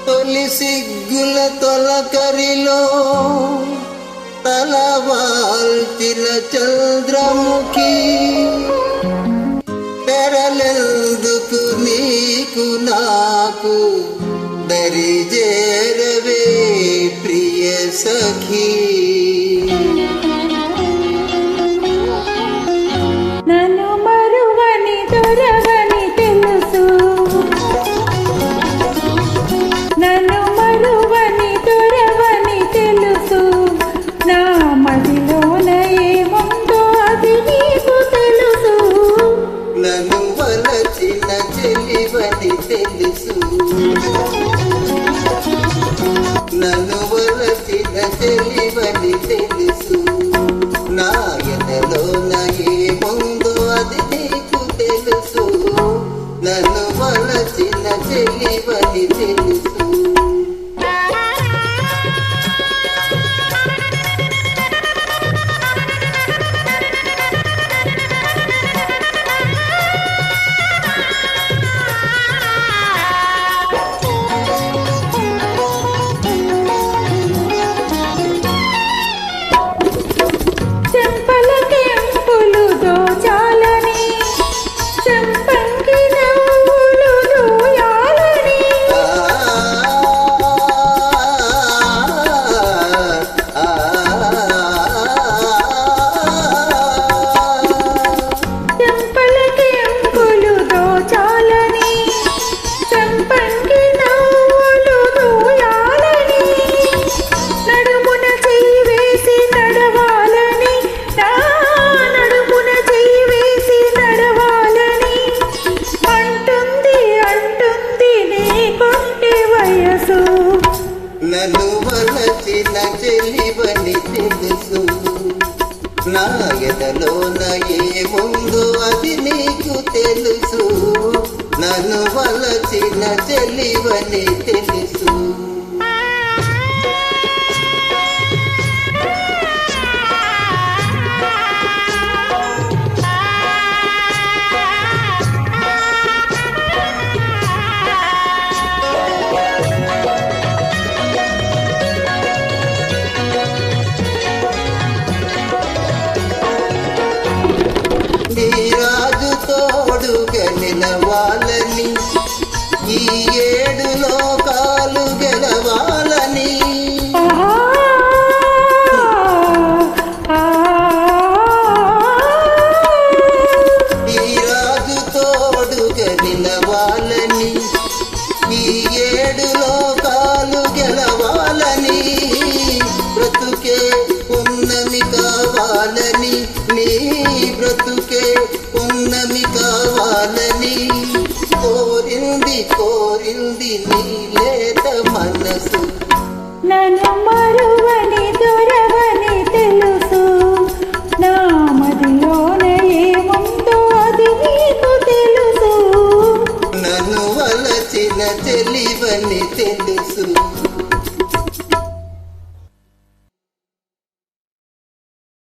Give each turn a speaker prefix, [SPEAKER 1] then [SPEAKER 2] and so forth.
[SPEAKER 1] తొలి సిగ్గుల తొలకరిలో తలవాల్చిన చంద్రముఖి తెరలెందుకు నీకు నాకు దరిజేరవే ప్రియ సఖీ.
[SPEAKER 2] నన్ను మరువని దొరవని తెలుసు, నన్ను మరువని దొరవని తెలుసు, నా మదిలోన ఏముందో అది నీకు తెలుసు.
[SPEAKER 1] నన్ను వలచిన చెలివని తెలుసు, నన్ను వలచిన చెలివని తెలుసు, నా ఎదలోన ఏముందో అది నీకు తెలుసు. నన్ను వలచిన చెలివని తెలుసు. నన్ను వలచిన చెలివని తెలుసు, నా ఎదలోన ఏముందో అది నీకు తెలుసు. నన్ను వలచిన చెలివని తెలుసు. రాజు తోడుగా నిలవాలని, ఈ 7 లోకాలు గెలవాలని, ఈ రాజు తోడుగా నిలవాలని, ఈ 7 లోకాలు గెలవాలని, బ్రతుకే ఉన్నమి కావాలని, నీ బ్రతుకే ఉన్నమి కావాలని కోరింది కోరింది నీ లేత మనసు.
[SPEAKER 2] నన్ను మరువని దొరవని తెలుసు, నా మదిలోన ఏముందో అది నీకు తెలుసు.
[SPEAKER 1] నన్ను వలచిన చెలివని తెలుసు.